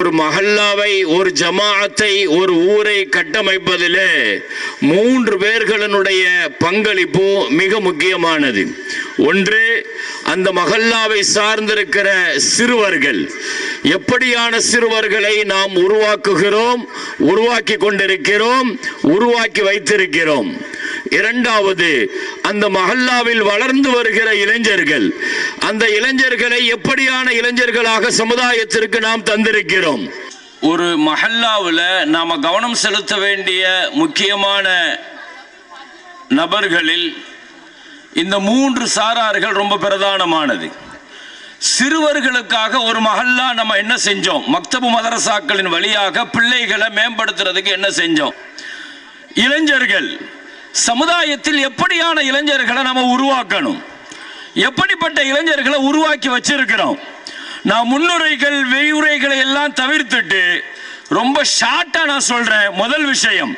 ஒரு மஹல்லாவை, ஒரு ஜமாஅத்தை, ஒரு ஊரை கட்டமைப்பதிலே 3 பேர்களினுடைய பங்களிப்பு மிக முக்கியமானது. ஒன்று, அந்த மஹல்லாவை சார்ந்திருக்கிற சிறுவர்கள். எப்படியான சிறுவர்களை நாம் உருவாக்குகிறோம், உருவாக்கி கொண்டிருக்கிறோம், உருவாக்கி வைத்திருக்கிறோம். இரண்டாவது, அந்த மஹல்லாவில் வளர்ந்து வருகிற இளைஞர்கள். அந்த இளைஞர்களை எப்படியான இளைஞர்களாக சமுதாயத்திற்கு நாம் தந்திருக்கிறோம். ஒரு மஹல்லாவில் நாம கவனம் செலுத்த வேண்டிய முக்கியமான நபர்களில் இந்த 3 சாரார்கள் ரொம்ப பிரதானமானது. சிறுவர்களுக்காக ஒரு மஹல்லா நம்ம என்ன செஞ்சோம்? மக்தபு மதரசாக்களின் வழியாக பிள்ளைகளை மேம்படுத்துறதுக்கு என்ன செஞ்சோம்? இளைஞர்கள், சமுதாயத்தில் எப்படியான இளைஞர்களை நம்ம உருவாக்கணும், எப்படிப்பட்ட இளைஞர்களை உருவாக்கி வச்சிருக்கிறோம். நான் முன்னுரைகள் வெய்யுரைகளை எல்லாம் தவிர்த்துட்டு ரொம்ப ஷார்ட்டா நான் சொல்றேன். முதல் விஷயம்,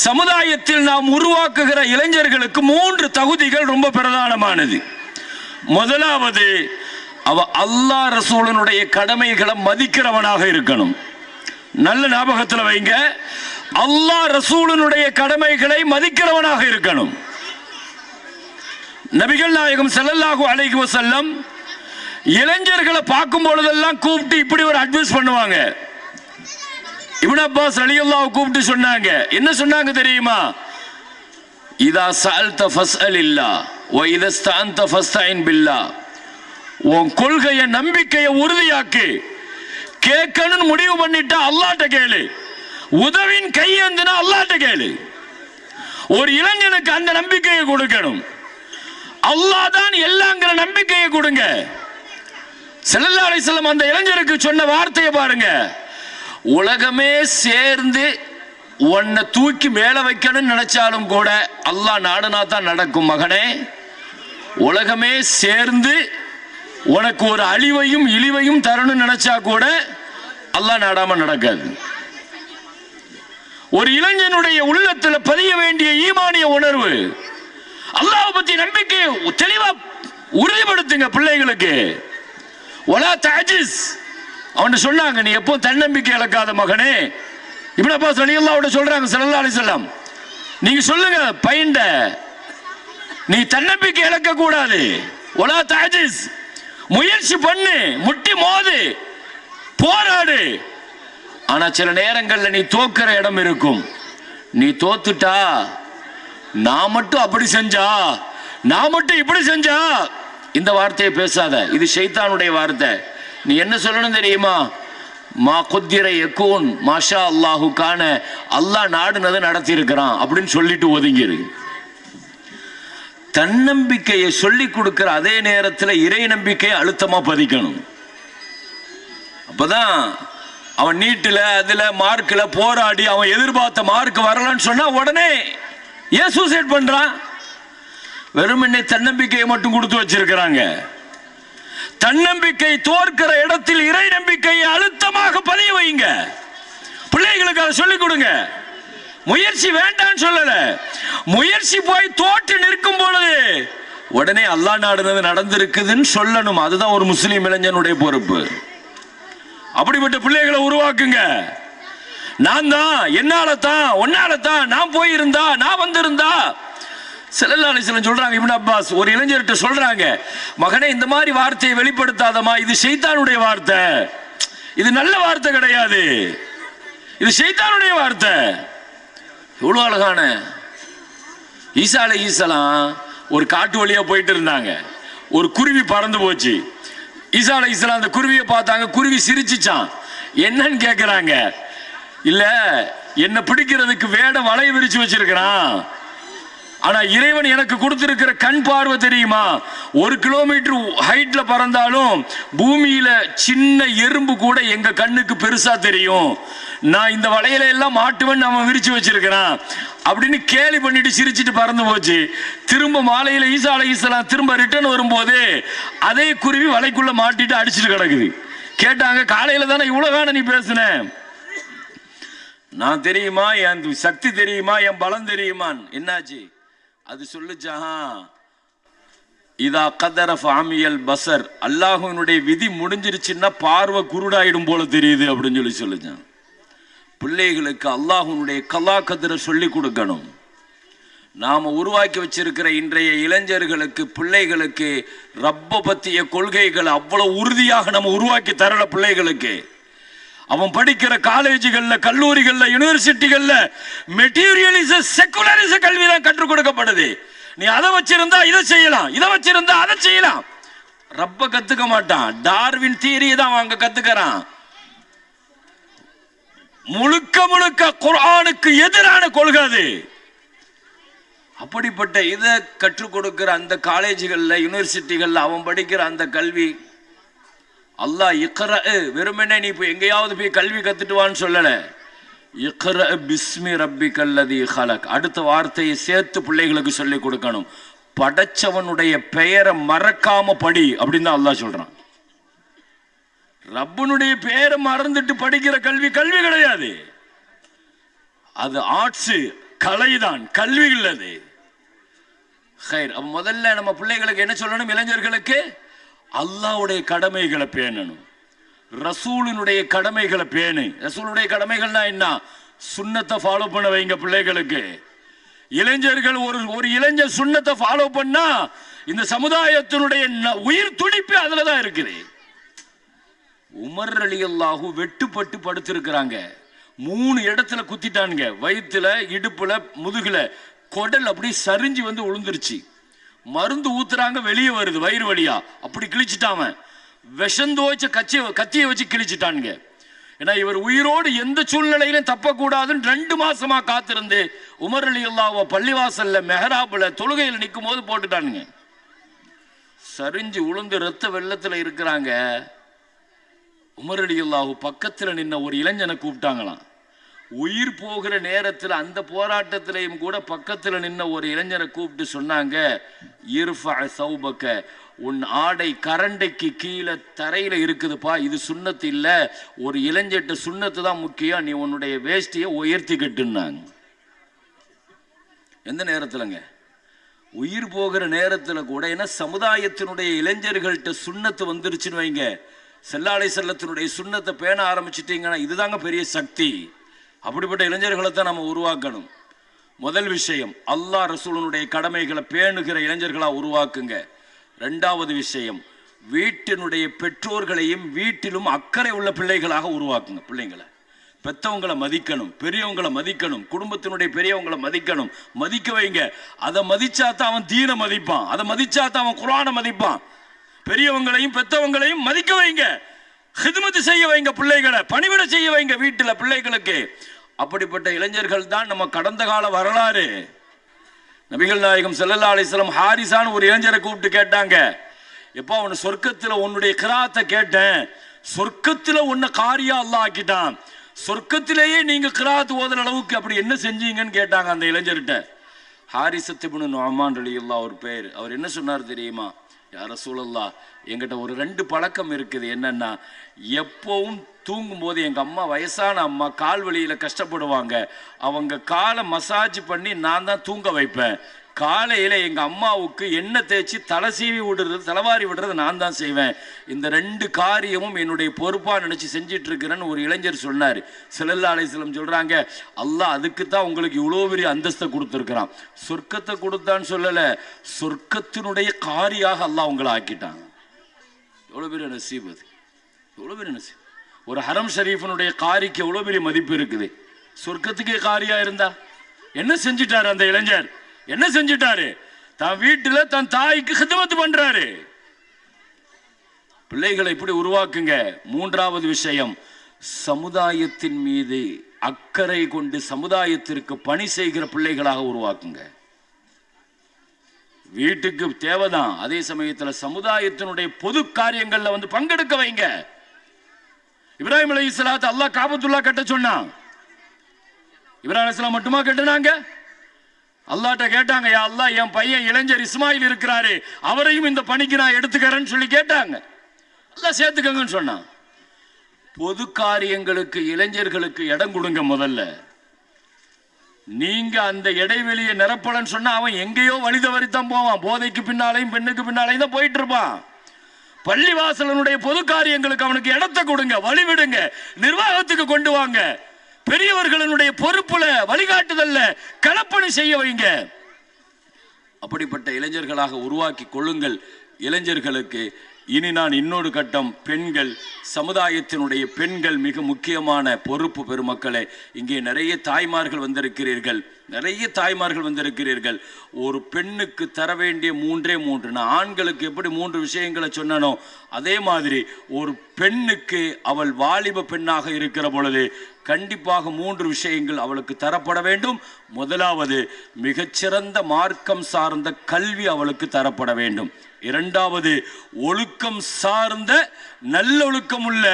சமுதாயத்தில் நாம் உருவாக்குகிற இளைஞர்களுக்கு 3 தகுதிகள் ரொம்ப பிரதானமானது. முதலாவது, அவ அல்லாஹ் ரசூலுடைய கடமைகளை மதிக்கிறவனாக இருக்கணும். நல்ல ஞாபகத்தில் வைங்க, அல்லாஹ் ரசூலுடைய கடமைகளை மதிக்கிறவனாக இருக்கணும். நபிகள் நாயகம் ஸல்லல்லாஹு அலைஹி வஸல்லம் இளைஞர்களை பார்க்கும் பொழுதெல்லாம் கூப்பிட்டு இப்படி ஒரு அட்வைஸ் பண்ணுவாங்க. இப்னு அப்பாஸ் ரலியல்லாஹு கூப்பிட்டு சொன்னாங்க. என்ன சொன்னாங்க தெரியுமா? இதா சஅல்த ஃபஸ்அலில்லாஹ் வ இதா ஸ்தஅன்த ஃபஸ்தஇன் பில்லாஹ். உன் கொள்கையை, நம்பிக்கையை உறுதியாக்கு. கேட்கணும்னு முடிவு பண்ணிட்டா அல்லாஹ்ட்ட கேளு. உதவின் கையேந்தினா அல்லாஹ்ட்ட கேளு. ஒரு இளைஞனுக்கு அந்த நம்பிக்கையை கொடுக்கணும். அல்லாஹ் தான் எல்லாங்கிற நம்பிக்கையை கொடுங்க. ஸல்லல்லாஹு அலைஹி வஸல்லம் அந்த இளைஞருக்கு சொன்ன வார்த்தையை பாருங்க. உலகமே சேர்ந்து உன்னை தூக்கி மேல வைக்கணும்னு நினைச்சாலும் கூட அல்லாஹ் நாடுனா தான் நடக்கும். மகனே, உலகமே சேர்ந்து உனக்கு ஒரு அழிவையும் இழிவையும் தரணும்னு நினைச்சா கூட அல்லாஹ் நாடாம நடக்காது. ஒரு இளைஞனுடைய உள்ளத்தில் பதிய வேண்டிய ஈமானிய உணர்வு, அல்லாஹ் பத்தி நம்பிக்கையை தெளிவா உறுதிப்படுத்துங்க பிள்ளைகளுக்கு. வலா தஅஜிஸ். அவன் சொன்னாங்க, நீ எப்போ தன்னம்பிக்கை இழக்காத மகனே. இப்னு அப்பாஸ் ரலியல்லாஹு சொல்றாங்க ஸல்லல்லாஹு அலைஹி வஸல்லம், நீங்க சொல்லுங்க பையன்ட, நீ தன்னம்பிக்கை இழக்க கூடாது. வலா தஅஜிஸ். முயற்சி பண்ணு, முட்டி மோது, போராடு. ஆனா சில நேரங்கள்ல நீ தோக்குற இடம் இருக்கும். நீ தோத்துட்டா, நான் மட்டும் அப்படி செஞ்சா, நான் மட்டும் இப்படி செஞ்சா, இந்த வார்த்தையை பேசாத. இது ஷைத்தானுடைய வார்த்தை. நீ என்ன சொல்லணும் தெரியுமா? மா குத்திர யகூன் மாஷா அல்லாஹு கான. அல்லாஹ் நாடுனதை நடத்தி இருக்கிறான் அப்படின்னு சொல்லிட்டு ஒதுங்கிரு. தன்னம்பிக்கையை சொல்லி கொடுக்கிற அதே நேரத்தில் இறை நம்பிக்கையை அழுத்தமா பதிக்கணும். அப்பதான் அவன் நீட்டில் அதுல மார்க்கில் போராடி அவன் எதிர்பார்த்த மார்க் வரலன்னு சொன்னா உடனே ஏன் சூசைட் பண்றான்? வெறுமனே தன்னம்பிக்கையை மட்டும் கொடுத்து வச்சிருக்கிறாங்க. தன்னம்பிக்கை தோற்கிற இடத்தில் இறை நம்பிக்கையை அழுத்தமாக பதிய வைங்க. பிள்ளைகளுக்கு அதை சொல்லிக் கொடுங்க. முயற்சி வேண்டான்னு சொல்லல, முயற்சி போய் தோற்று நிற்கும் பொழுது உடனே அல்லாஹ் நாடுனது நடந்திருக்குதுன்னு சொல்லணும். அதுதான் ஒரு முஸ்லீம் இளைஞனுடைய பொறுப்பு. அப்படிப்பட்ட பிள்ளைகளை உருவாக்குங்க. நான் தான், என்னால தான், உன்னால தான், நான் போயிருந்தா, நான் வந்திருந்தா. ஸல்லல்லாஹு அலைஹி வஸல்லம் சொல்றாங்க, இப்னு அப்பாஸ் ஒரு இளைஞர்கிட்ட சொல்றாங்க, மகனே இந்த மாதிரி வார்த்தையை வெளிப்படுத்தாதமா, இது ஷைத்தானுடைய வார்த்தை, இது நல்ல வார்த்தை கிடையாது, இது ஷைத்தானுடைய வார்த்தை. எவ்வளவு அழகான. ஈசா அலைஹிஸ்ஸலாம் ஒரு காட்டு வழியா போயிட்டு இருந்தாங்க. ஒரு குருவி பறந்து போச்சு. ஈசா அலைஹிஸ்ஸலாம் அந்த குருவியை பார்த்தாங்க. குருவி சிரிச்சுச்சான். என்னன்னு கேட்கிறாங்க. இல்ல, என்ன பிடிக்கிறதுக்கு வேட வலை விரிச்சு வச்சிருக்கிறான். ஆனா இறைவன் எனக்கு கொடுத்திருக்கிற கண் பார்வை தெரியுமா, 1 கிலோமீட்டர் ஹைட்ல பறந்தாலும் பூமியில சின்ன எறும்பு கூட எங்க கண்ணுக்கு பெருசா தெரியும். நான் இந்த வலையில எல்லாம் மாட்டுவன் அவன் விரிச்சு வச்சிருக்கிறான் அப்படின்னு கேலி பண்ணிட்டு சிரிச்சிட்டு பறந்து போச்சு. திரும்ப மாலையில ஈசா அலைஹிஸ்ஸலாம் திரும்ப ரிட்டர்ன் வரும்போது அதே குருவி வலைக்குள்ள மாட்டிட்டு அடிச்சுட்டு கிடக்குது. கேட்டாங்க, காலையில தானே இவ்வளவு வேணா நீ பேசுன, நான் தெரியுமா, என் சக்தி தெரியுமா, என் பலம் தெரியுமான். என்னாச்சு? அது சொல்லுச்சா, இதா கதர ஃபாமியல் பசர், அல்லாஹ்வினுடைய விதி முடிஞ்சிருச்சுன்னா பார்வை குருடாயிடும் போல தெரியுது அப்படின்னு சொல்லுங்க. பிள்ளைகளுக்கு அல்லாஹ்வினுடைய கலா கதிரை சொல்லி கொடுக்கணும். நாம உருவாக்கி வச்சிருக்கிற இன்றைய இளைஞர்களுக்கு பிள்ளைகளுக்கு ரப்ப பத்திய கொள்கைகள் அவ்வளவு உறுதியாக நம்ம உருவாக்கி தரல. பிள்ளைகளுக்கு அவன் படிக்கிற காலேஜுகள்ல, கல்லூரிகள்ல, யூனிவர்சிட்டிகள்ல மெட்டீரியலிச செக்குலரிச கல்வி தான் கற்றுக் கொடுக்கப்படுது. நீ அதை வச்சிருந்தா இதை செய்யலாம், இதை வச்சிருந்தா அதை செய்யலாம். ரப்ப கத்துக்க மாட்டான். டார்வின் தியரியை தான் அவங்க கத்துக்கிறான். முழுக்க முழுக்க குர்ஆனுக்கு எதிரான கொள்கை அது. அப்படிப்பட்ட இதை கற்றுக் கொடுக்கிற அந்த காலேஜுகள்ல, யூனிவர்சிட்டிகள்ல அவன் படிக்கிற அந்த கல்வி, அல்லாஹ் இக்ர, வெறுமனே நீ இப்போ எங்கேயாவது போய் கல்வி கத்துட்டுவான்னு சொல்லல. இக்ர பிஸ்மி ரப்பிக்கல்லதி ஹலக், அடுத்த வார்த்தையை சேர்த்து பிள்ளைகளுக்கு சொல்லி கொடுக்கணும். படைச்சவனுடைய பெயரை மறக்காம படி அப்படின்னு தான் அல்லாஹ் சொல்றான். ரப்பனுடைய பெயரை மறந்துட்டு படிக்கிற கல்வி கல்வி கிடையாது. அது ஆர்ட்ஸ், கலைதான், கல்வி இல்லது. முதல்ல நம்ம பிள்ளைகளுக்கு என்ன சொல்லணும்? இளைஞர்களுக்கு அல்லாஹ்வுடைய கடமைகளை பேணணும், ரசூலினுடைய கடமைகளை பேணு. ரசூலுடைய கடமைகள்னா என்ன? சுன்னத்தை ஃபாலோ பண்ண வைங்க பிள்ளைகளுக்கு. இளைஞர்கள் ஒரு இளைஞர் சுன்னத்தை ஃபாலோ பண்ணா இந்த சமுதாயத்தினுடைய உயிர் துடிப்பு அதுலதான் இருக்குது. உமர் ரலியல்லாஹு வெட்டுப்பட்டு படுத்திருக்கிறாங்க. 3 இடத்துல குத்திட்டானுங்க, வயிற்றுல, இடுப்புல, முதுகுல. குடல் அப்படி சரிஞ்சு வந்து விழுந்துருச்சு. மருந்து ஊத்துறாங்க, வெளியே வருது வயிறு வழியா. அப்படி கிழிச்சிட்டாம விஷந்து வச்ச கத்தியை வச்சு கிழிச்சிட்டானுங்க. ஏன்னா இவர் உயிரோடு எந்த சூழ்நிலையிலும் தப்பக்கூடாதுன்னு 2 மாசமா காத்திருந்து உமர் ரலியல்லாஹு பள்ளிவாசல்ல மெஹராபுல தொழுகையில் நிற்கும் போது போட்டுட்டானுங்க. சரிஞ்சு உளுந்து ரத்த வெள்ளத்துல இருக்கிறாங்க. உமர் ரலியல்லாஹு பக்கத்தில் நின்ன ஒரு இளைஞனை கூப்பிட்டாங்களாம். உயிர் போகிற நேரத்தில் அந்த போராட்டத்திலையும் கூட பக்கத்தில் நின்ன ஒரு இளைஞரை கூப்பிட்டு சொன்னாங்க, இர்ஃபா சௌபக, உன் ஆடை கரண்டைக்கு கீழே தரையில இருக்குதுப்பா, இது சுன்னத்து இல்ல, ஒரு இளைஞட்ட சுன்னத்து தான் முக்கியம், நீ உன்னுடைய வேஷ்டியை உயர்த்தி கட்டுனாங்க. எந்த நேரத்துலங்க? உயிர் போகிற நேரத்துல கூட. ஏன்னா சமுதாயத்தினுடைய இளைஞர்கள்ட்ட சுன்னத்து வந்துருச்சுன்னு வைங்க, ஸல்லல்லாஹு அலைஹி வஸல்லத்தினுடைய சுன்னத்தை பேண ஆரம்பிச்சிட்டீங்கன்னா இதுதாங்க பெரிய சக்தி. அப்படிப்பட்ட இளைஞர்களை தான் நம்ம உருவாக்கணும். முதல் விஷயம், அல்லாஹ் ரசூலுடைய கடமைகளை பேணுகிற இளைஞர்களா உருவாக்குங்க. 2வது விஷயம், வீட்டினுடைய பெற்றோர்களையும் வீட்டிலும் அக்கறை உள்ள பிள்ளைகளாக உருவாக்குங்க. பிள்ளைங்களை பெற்றவங்களை மதிக்கணும், பெரியவங்களை மதிக்கணும், குடும்பத்தினுடைய பெரியவங்களை மதிக்கணும், மதிக்க வைங்க. அதை மதிச்சாத்தான் அவன் தீன மதிப்பான், அதை மதிச்சாத்தான் அவன் குர்ஆனை மதிப்பான். பெரியவங்களையும் பெற்றவங்களையும் மதிக்க வைங்க, ஹித்மத் செய்ய வைங்க, பிள்ளைகளை பணிவிட செய்ய வைங்க வீட்டில் பிள்ளைகளுக்கு. அப்படிப்பட்ட இளைஞர்கள் தான் நம்ம கடந்த கால வரலாறு. நபிகள் நாயகம் ஸல்லல்லாஹு அலைஹி வஸல்லம் ஹாரிசான்னு ஒரு இளைஞரை கூப்பிட்டு கேட்டாங்க, எப்போ அவனு சொர்க்கத்தில் உன்னுடைய கிராத்தை கேட்டேன், சொர்க்கத்தில் உன்னை காரியா அல்லாஹ் ஆக்கிட்டான், சொர்க்கத்திலேயே நீங்க கிராத் ஓதுற அளவுக்கு அப்படி என்ன செஞ்சீங்கன்னு கேட்டாங்க அந்த இளைஞர்கிட்ட. ஹாரிஸத் இப்னு நுஅமான் ரலியல்லாஹு ஒரு பேர். அவர் என்ன சொன்னார் தெரியுமா? யா ரசூலல்லாஹ், என்கிட்ட ஒரு 2 பழக்கம் இருக்குது. என்னன்னா, எப்பவும் தூங்கும் போது எங்க அம்மா, வயசான அம்மா, கால் வலியில கஷ்டப்படுவாங்க, அவங்க காலை மசாஜ் பண்ணி நான் தான் தூங்க வைப்பேன். காலையில எங்க அம்மாவுக்கு எண்ணெய் தேய்ச்சி தலை சீவி விடுறது, தலைவாரி விடுறது நான் தான் செய்வேன். இந்த 2 காரியமும் என்னுடைய பொறுப்பா நினைச்சு செஞ்சிட்டு இருக்கிறேன்னு ஒரு இளைஞர் சொன்னார். ஸல்லல்லாஹு அலைஹி வஸல்லம் சொல்றாங்க, அல்லாஹ் அதுக்கு தான் உங்களுக்கு இவ்வளோ பெரிய அந்தஸ்தை கொடுத்துருக்கிறான். சொர்க்கத்தை கொடுத்தான்னு சொல்லல, சொர்க்கத்தினுடைய காரியாக அல்லாஹ் உங்களை ஆக்கிட்டாங்க. எவ்வளோ பெரிய நசீப் அது, எவ்வளோ பெரிய நசீப். ஒரு ஹரம் ஷரீஃபினுடைய காரிக்கு எவ்வளோ பெரிய மதிப்பு இருக்குது. சொர்க்கத்துக்கே காரியா இருந்தா என்ன செஞ்சிட்டாரு அந்த இளைஞர்? என்ன செஞ்சிட்டாரு? தான் வீட்டில் தன் தாய்க்கு ஹிதமத் பண்றாரு. பிள்ளைகளை இப்படி உருவாக்குங்க. 3வது விஷயம், சமுதாயத்தின் மீது அக்கறை கொண்டு சமுதாயத்திற்கு பணி செய்கிற பிள்ளைகளாக உருவாக்குங்க. வீட்டுக்கு தேவைதான், அதே சமயத்தில் சமுதாயத்தினுடைய பொது காரியங்கள்ல வந்து பங்கெடுக்க வைங்க. இப்ராஹிம் அலைஹிஸ்ஸலாத்து அல்லாஹ் காபத்துல்லா கட்ட சொன்னான். இப்ராஹிம் அலைஹிஸ்ஸலாம் மட்டுமா கட்டினாங்க? அல்லாஹ்ட்ட கேட்டாங்க, யா அல்லாஹ், என் பையன் இளைஞர் இஸ்மாயில் இருக்கிறாரு, அவரையும் இந்த பணிக்கு நான் எடுத்துக்கிறேன்னு சொல்லி கேட்டாங்க. அல்லாஹ் சேர்த்துக்கங்கன்னு சொன்னான். பொது காரியங்களுக்கு இளைஞர்களுக்கு இடம் கொடுங்க. முதல்ல நீங்க அந்த இடைவெளியை நிரப்பலன்னு சொன்னா அவன் எங்கேயோ வழி தவறித்தான் போவான். போதைக்கு பின்னாலையும் பெண்ணுக்கு பின்னாலையும் தான் போயிட்டு இருப்பான். பள்ளிவாசலனுடைய பொது காரியங்களுக்கு அவனுக்கு இடத்தை கொடுங்க, வழிவிடுங்க, நிர்வாகத்துக்கு கொண்டு வாங்க, பெரியவர்களுடைய பொறுப்புல வழிகாட்டுதல்ல களப்பணி செய்ய வைங்க. அப்படிப்பட்ட இளைஞர்களாக உருவாக்கி கொள்ளுங்கள். இளைஞர்களுக்கு இனி நான் இன்னொரு கட்டம், பெண்கள், சமுதாயத்தினுடைய பெண்கள் மிக முக்கியமான பொறுப்பு. பெருமக்களே, இங்கே நிறைய தாய்மார்கள் வந்திருக்கிறீர்கள், நிறைய தாய்மார்கள் வந்திருக்கிறீர்கள். ஒரு பெண்ணுக்கு தர வேண்டிய மூன்றே மூன்று, நான் ஆண்களுக்கு எப்படி 3 விஷயங்களை சொன்னனோ அதே மாதிரி ஒரு பெண்ணுக்கு அவள் வாலிப பெண்ணாக இருக்கிற பொழுது கண்டிப்பாக 3 விஷயங்கள் அவளுக்கு தரப்பட வேண்டும். முதலாவது, மிகச்சிறந்த மார்க்கம் சார்ந்த கல்வி அவளுக்கு தரப்பட வேண்டும். இரண்டாவது, ஒழுக்கம் சார்ந்த நல்லொழுக்கம் உள்ள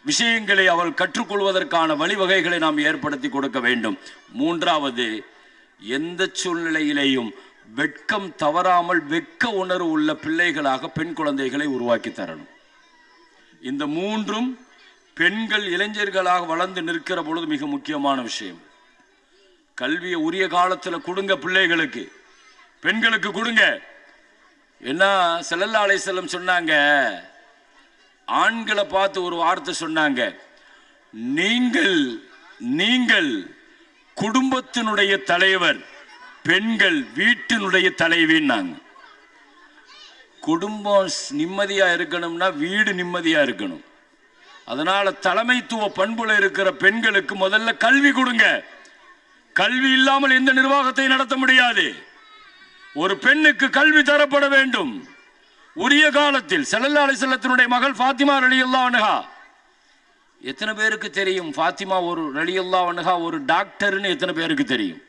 விஷயங்களை அவள் கற்றுக்கொள்வதற்கான வழிவகைகளை நாம் ஏற்படுத்தி கொடுக்க வேண்டும். மூன்றாவது, எந்த சூழ்நிலையிலேயும் வெட்கம் தவறாமல் வெட்க உணர்வு உள்ள பிள்ளைகளாக பெண் குழந்தைகளை உருவாக்கி தரணும். இந்த 3ம் பெண்கள் இளைஞர்களாக வளர்ந்து நிற்கிற பொழுது மிக முக்கியமான விஷயம். கல்வியை உரிய காலத்தில் கொடுங்க, பிள்ளைகளுக்கு, பெண்களுக்கு கொடுங்க. என்ன ஸல்லல்லாஹு அலைஹி வஸல்லம் சொன்னாங்க, ஆண்களை பார்த்து ஒரு வார்த்தை சொன்னாங்க, நீங்கள் குடும்பத்தினுடைய தலைவர், பெண்கள் வீட்டினுடைய தலைவின்னாங்க. குடும்பம் நிம்மதியா இருக்கணும்னா வீடு நிம்மதியா இருக்கணும். அதனால தலைமைத்துவ பண்புல இருக்கிற பெண்களுக்கு முதல்ல கல்வி கொடுங்க. கல்வி இல்லாமல் எந்த நிர்வாகத்தை நடத்த முடியாது. ஒரு பெண்ணுக்கு கல்வி தரப்பட வேண்டும் உரிய காலத்தில். ஸல்லல்லாஹு அலைஹி வஸல்லத்தினுடைய மகள் ஃபாத்திமா ரலியல்லாஹு அன்ஹா, எத்தனை பேருக்கு தெரியும்? ஃபாத்திமா ஒரு ரலியல்லாஹு அன்ஹா ஒரு டாக்டர்னு எத்தனை பேருக்கு தெரியும்?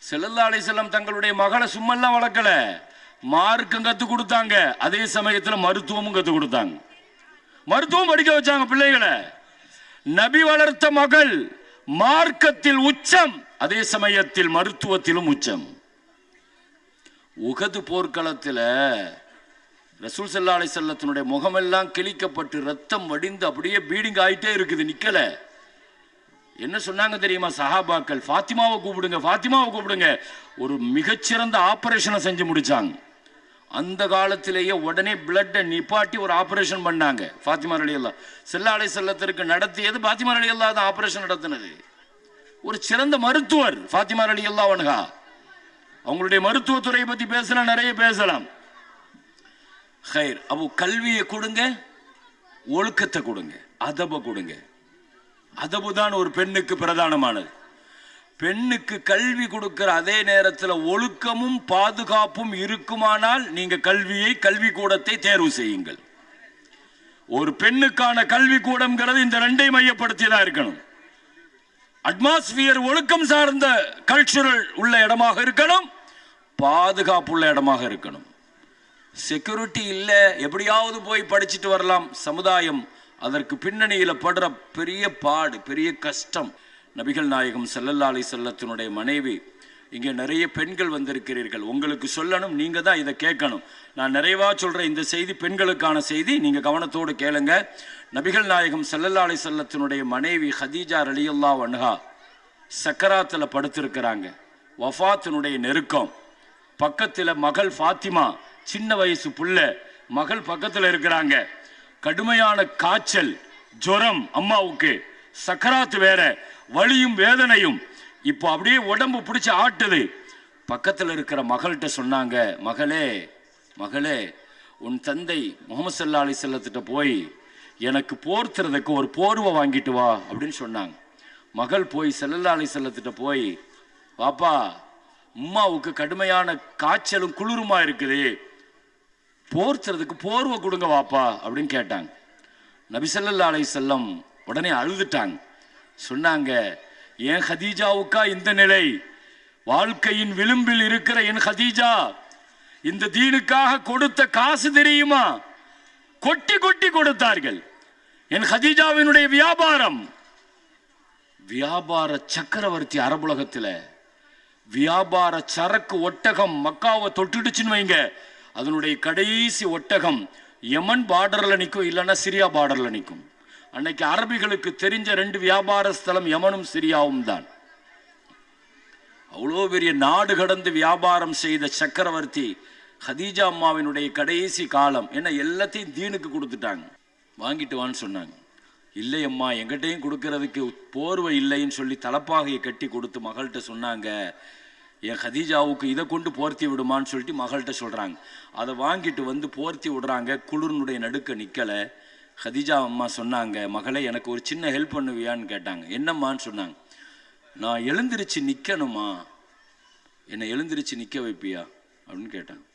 ஸல்லல்லாஹு அலைஹி வஸல்லம் தங்களுடைய மகளை சும்மெல்லாம் வளர்க்கல, மார்க்கம் கத்து கொடுத்தாங்க, அதே சமயத்தில் மருத்துவமும் கத்து கொடுத்தாங்க. மருத்துவம் படிக்க வச்சாங்க பிள்ளைகளை. நபி வளர்த்த மகள் மார்க்கத்தில் உச்சம், அதே சமயத்தில் மருத்துவத்திலும் உச்சம். உஹது போர்க்களத்தில் ரசூல் ஸல்லல்லாஹு அலைஹி வஸல்லத்தினுடைய முகமெல்லாம் கிழிக்கப்பட்டு ரத்தம் வடிந்து அப்படியே பீடிங் ஆயிட்டே இருக்குது, நிக்கல. என்ன சொன்னாங்க தெரியுமா சஹாபாக்கள்? ஃபாத்திமாவை கூப்பிடுங்க, ஃபாத்திமாவை கூப்பிடுங்க. ஒரு மிகச்சிறந்த ஆபரேஷனை செஞ்சு முடிச்சாங்க. அந்த காலத்திலேயே உடனே பிளட்டை நிப்பாட்டி ஒரு ஆபரேஷன் பண்ணாங்க. ஃபாத்திமா ரலியல்லாஹு ஸல்லல்லாஹு அலைஹி வஸல்லத்திற்கு நடத்தியது ஃபாத்திமா ரலியல்லாஹு தான் ஆபரேஷன் நடத்தினது. ஒரு சிறந்த மருத்துவர் ஃபாத்திமா ரலியல்லாஹு அன்ஹா. அவங்களுடைய மருத்துவத்துறையை பத்தி பேசலாம், நிறைய பேசலாம். ஹைர், அப்போ கல்வியை கொடுங்க, ஒழுக்கத்தை கொடுங்க, அதப கொடுங்க. அதபு தான் ஒரு பெண்ணுக்கு பிரதானமானது. பெண்ணுக்கு கல்வி கொடுக்கிற அதே நேரத்தில் ஒழுக்கமும் பாதுகாப்பும் இருக்குமானால் நீங்க கல்வியை, கல்வி கூடத்தை தேர்வு செய்யுங்கள். ஒரு பெண்ணுக்கான கல்வி கூடம்ங்கிறது இந்த 2ஐயும் மையப்படுத்தியதான் இருக்கணும். அட்மாஸ்பியர் ஒழுக்கம் சார்ந்த கல்ச்சுரல் உள்ள இடமாக இருக்கணும், பாதுகாப்பு உள்ள இடமாக இருக்கணும். செக்யூரிட்டி இல்லை, எப்படியாவது போய் படிச்சுட்டு வரலாம். சமுதாயம் அதற்கு பின்னணியில் படுற பெரிய பாடு, பெரிய கஷ்டம். நபிகள் நாயகம் ஸல்லல்லாஹு அலைஹி வஸல்லத்தினுடைய மனைவி, இங்கே நிறைய பெண்கள் வந்திருக்கிறீர்கள், உங்களுக்கு சொல்லணும், நீங்க தான் இதை கேட்கணும். நான் நிறைவா சொல்ற இந்த செய்தி பெண்களுக்கான செய்தி, நீங்க கவனத்தோடு கேளுங்க. நபிகள் நாயகம் ஸல்லல்லாஹு அலைஹி வஸல்லத்தினுடைய மனைவி ஹதீஜா ரலியல்லாஹு அன்ஹா சக்கராத்தில் படுத்திருக்கிறாங்க. வஃபாத்தினுடைய நெருக்கம். பக்கத்தில் மகள் ஃபாத்திமா, சின்ன வயசு புள்ள, மகள் பக்கத்தில் இருக்கிறாங்க. கடுமையான காய்ச்சல், ஜுரம் அம்மாவுக்கு, சக்கராத்து வேற, வலியும் வேதனையும். இப்போ அப்படியே உடம்பு பிடிச்சி ஆட்டுது. பக்கத்தில் இருக்கிற மகள்கிட்ட சொன்னாங்க, மகளே மகளே, உன் தந்தை முஹம்மது ஸல்லல்லாஹு அலைஹி வஸல்லத்திட்ட போய் எனக்கு போர்த்துறதுக்கு ஒரு போர்வை வாங்கிட்டு வா அப்படின்னு சொன்னாங்க. மகள் போய் ஸல்லல்லாஹு அலைஹி வஸல்லத்திட்ட போய், பாப்பா அம்மாவுக்கு கடுமையான காய்ச்சலும் குளிருமா இருக்குது, போர்த்துறதுக்கு போர்வை கொடுங்க வாப்பா அப்படின்னு கேட்டாங்க. நபி ஸல்லல்லாஹு அலைஹி வஸல்லம் உடனே அழுதுட்டாங்க. சொன்னாங்க, என் ஹதீஜாவுக்கா இந்த நிலை? வாழ்க்கையின் விளிம்பில் இருக்கிற என் ஹதீஜா இந்த தீனுக்காக கொடுத்த காசு தெரியுமா? கொட்டி கொட்டி கொடுத்தார்கள். என் ஹதீஜாவினுடைய வியாபாரம், வியாபார சக்கரவர்த்தி அரபுலகத்தில். வியாபார சரக்கு ஒட்டகம் மக்காவை தொட்டுடுச்சுன்னு வைங்க, அதனுடைய கடைசி ஒட்டகம் யமன் பார்டர்ல நிற்கும், இல்லைன்னா சிரியா பார்டர்ல நிற்கும். அன்னைக்கு அரபிகளுக்கு தெரிஞ்ச 2 வியாபார ஸ்தலம் யமனும் சிரியாவும் தான். அவ்வளோ பெரிய நாடு கடந்து வியாபாரம் செய்த சக்கரவர்த்தி ஹதீஜா அம்மாவினுடைய கடைசி காலம் என்ன எல்லாத்தையும் தீனுக்கு கொடுத்துட்டாங்க. வாங்கிட்டு வான்னு சொன்னாங்க. இல்லை அம்மா, எங்கிட்டையும் கொடுக்கறதுக்கு போர்வை இல்லைன்னு சொல்லி தலப்பாகையை கட்டி கொடுத்து மகள்கிட்ட சொன்னாங்க, என் ஹதீஜாவுக்கு இதை கொண்டு போர்த்தி விடுமான்னு சொல்லிட்டு மகள்கிட்ட சொல்கிறாங்க. அதை வாங்கிட்டு வந்து போர்த்தி விடுறாங்க. குளிர்னுடைய நடுக்க நிற்கலை. ஹதீஜா அம்மா சொன்னாங்க, மகளே எனக்கு ஒரு சின்ன ஹெல்ப் பண்ணுவியான்னு கேட்டாங்க. என்னம்மான்னு சொன்னாங்க. நான் எழுந்திருச்சு நிற்கணுமா, என்னை எழுந்திருச்சு நிற்க வைப்பியா அப்படின்னு கேட்டாங்க.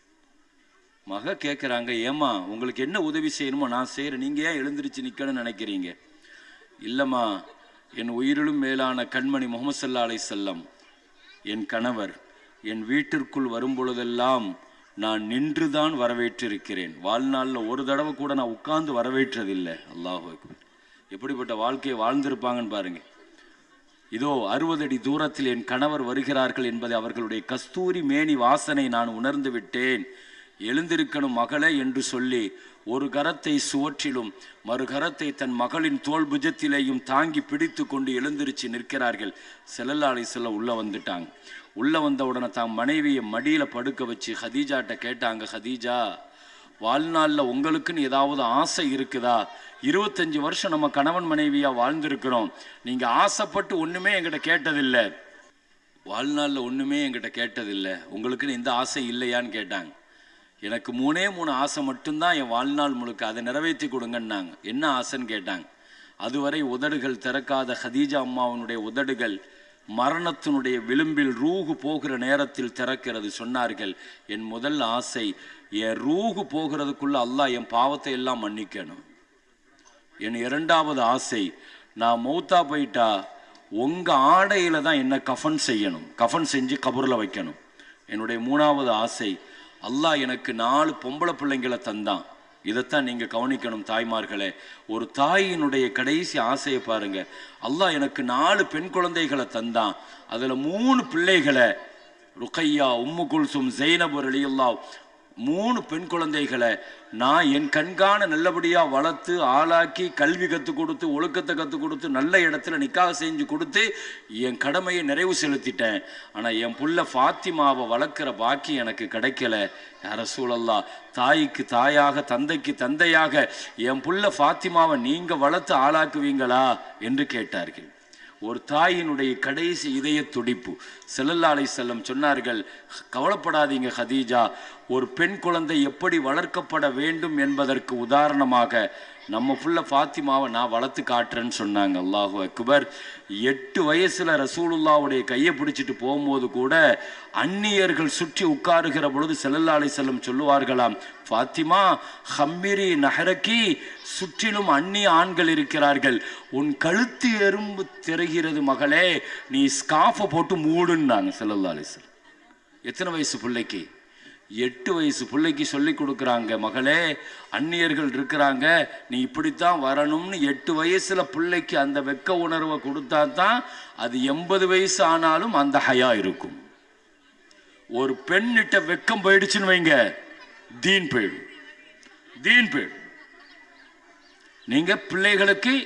மக கேட்குறாங்க, ஏம்மா உங்களுக்கு என்ன உதவி செய்யணுமோ நான் செய்கிறேன், நீங்கள் ஏன் எழுந்திருச்சு நிற்கணும்னு நினைக்கிறீங்க? இல்லைம்மா, என் உயிரிலும் மேலான கண்மணி முஹம்மது ஸல்லல்லாஹு அலைஹி வஸல்லம் என் கணவர் என் வீட்டிற்குள் வரும் பொழுதெல்லாம் நான் நின்றுதான் வரவேற்றிருக்கிறேன். வாழ்நாளில் ஒரு தடவை கூட நான் உட்கார்ந்து வரவேற்றதில்லை. அல்லாஹ் அக்பர். எப்படிப்பட்ட வாழ்க்கையை வாழ்ந்திருப்பாங்கன்னு பாருங்க. இதோ 60 அடி தூரத்தில் என் கணவர் வருகிறார்கள் என்பதை அவர்களுடைய கஸ்தூரி மேனி வாசனை நான் உணர்ந்து விட்டேன். எழுந்திருக்கணும் மகளே என்று சொல்லி ஒரு கரத்தை சுவற்றிலும் மறு கரத்தை தன் மகளின் தோல் புஜத்திலேயும் தாங்கி பிடித்து கொண்டு எழுந்திருச்சு நிற்கிறார்கள். ஸல்லல்லாஹு அலைஹி வஸல்லம் உள்ள வந்துட்டாங்க. உள்ள வந்த உடனே தான் மனைவியை மடியில் படுக்க வச்சு ஹதீஜாட்ட கேட்டாங்க, ஹதீஜா, வாழ்நாளில் உங்களுக்குன்னு ஏதாவது ஆசை இருக்குதா? 25 வருஷம் நம்ம கணவன் மனைவியாக வாழ்ந்திருக்கிறோம். நீங்கள் ஆசைப்பட்டு ஒன்றுமே என்கிட்ட கேட்டதில்லை, வாழ்நாளில் ஒன்றுமே என்கிட்ட கேட்டதில்லை, உங்களுக்குன்னு எந்த ஆசை இல்லையான்னு கேட்டாங்க. எனக்கு 3 ஆசை மட்டும்தான் என் வாழ்நாள் முழுக்க, அதை நிறைவேற்றி கொடுங்கன்னாங்க. என்ன ஆசைன்னு கேட்டாங்க. அதுவரை உதடுகள் திறக்காத ஹதீஜா அம்மாவனுடைய உதடுகள் மரணத்தினுடைய விளிம்பில் ரூஹு போகிற நேரத்தில் திறக்கிறது. சொன்னார்கள், என் முதல் ஆசை என் ரூஹு போகிறதுக்குள்ள அல்லாஹ் என் பாவத்தை எல்லாம் மன்னிக்கணும். என் 2வது ஆசை, நான் மௌத்தா போயிட்டா உங்கள் ஆடையில் தான் என்ன கஃபன் செய்யணும், கஃபன் செஞ்சு கபூரில் வைக்கணும். என்னுடைய 3வது ஆசை, அல்லாஹ் எனக்கு 4 பொம்பளை பிள்ளைங்களை தந்தான். இதைத்தான் நீங்கள் கவனிக்கணும் தாய்மார்களே. ஒரு தாயினுடைய கடைசி ஆசையை பாருங்க. அல்லாஹ் எனக்கு 4 பெண் குழந்தைகளை தந்தான். அதில் 3 பிள்ளைகளை, ருக்கையா, உம்மு குல்சும், ஜெய்னப் ரலியல்லாஹு, 3 பெண் குழந்தைகளை நான் என் கண்காண நல்லபடியாக வளர்த்து ஆளாக்கி கல்வி கற்றுக் கொடுத்து ஒழுக்கத்தை கற்றுக் கொடுத்து நல்ல இடத்துல நிக்காஹ் செஞ்சு கொடுத்து என் கடமையை நிறைவு செலுத்திட்டேன். ஆனால் என் புள்ள ஃபாத்திமாவை வளர்க்குற பாக்கி எனக்கு கிடைக்கல. யா ரசூலல்லாஹ், தாய்க்கு தாயாக தந்தைக்கு தந்தையாக என் புள்ள ஃபாத்திமாவை நீங்கள் வளர்த்து ஆளாக்குவீங்களா என்று கேட்டார்கள். ஒரு தாயினுடைய கடைசி இதய துடிப்பு. ஸல்லல்லாஹு அலைஹி வஸல்லம் சொன்னார்கள், கவலைப்படாதீங்க ஹதீஜா, ஒரு பெண் குழந்தை எப்படி வளர்க்கப்பட வேண்டும் என்பதற்கு உதாரணமாக நம்ம புள்ள ஃபாத்திமாவை நான் வளர்த்து காட்டுறேன்னு சொன்னாங்க. அல்லாஹு அக்பர். 8 வயசுல ரசூலுல்லாவுடைய கையை பிடிச்சிட்டு போகும்போது கூட அந்நியர்கள் சுற்றி உட்காருகிற பொழுது ஸல்லல்லாஹு அலைஹி வஸல்லம் சொல்லுவார்களாம், ஃபாத்திமா ஹம்மிரி நஹரக்கி, சுற்றிலும் அந்நிய ஆண்கள் இருக்கிறார்கள், உன் கழுத்து எறும்பு தெரிகிறது மகளே, நீ ஸ்காஃபை போட்டு மூடுன்னாங்க ஸல்லல்லாஹு அலைஹி வஸல்லம். எத்தனை வயசு பிள்ளைக்கு? 8 வயசு பிள்ளைக்கு சொல்லி கொடுக்குறாங்க, மகளே அந்நியர்கள் இருக்கிறாங்க, நீ இப்படித்தான் வரணும்னு 8 வயசுல பிள்ளைக்கு அந்த வெக்க உணர்வை கொடுத்தா தான் அது 80 வயசு ஆனாலும் அந்த ஹயா இருக்கும். ஒரு பெண்ணிட்ட வெக்கம் போயிடுச்சுன்னு வைங்க, தீன் போயிடும், தீன் போயிடும். நீங்க பிள்ளைகளுக்கு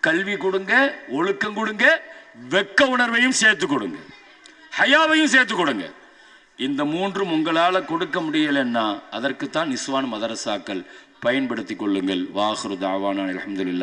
கல்வி கொடுங்க, ஒழுக்கம் கொடுங்க, வெக்க உணர்வையும் சேர்த்து கொடுங்க, ஹயாவையும் சேர்த்து கொடுங்க. இந்த 3ம் உங்களால் கொடுக்க முடியலைன்னா அதற்குத்தான் நிஸ்வான் மதரசாக்கள், பயன்படுத்தி கொள்ளுங்கள். வாஹிரு தாவானா அல்ஹம்துலில்லாஹ்.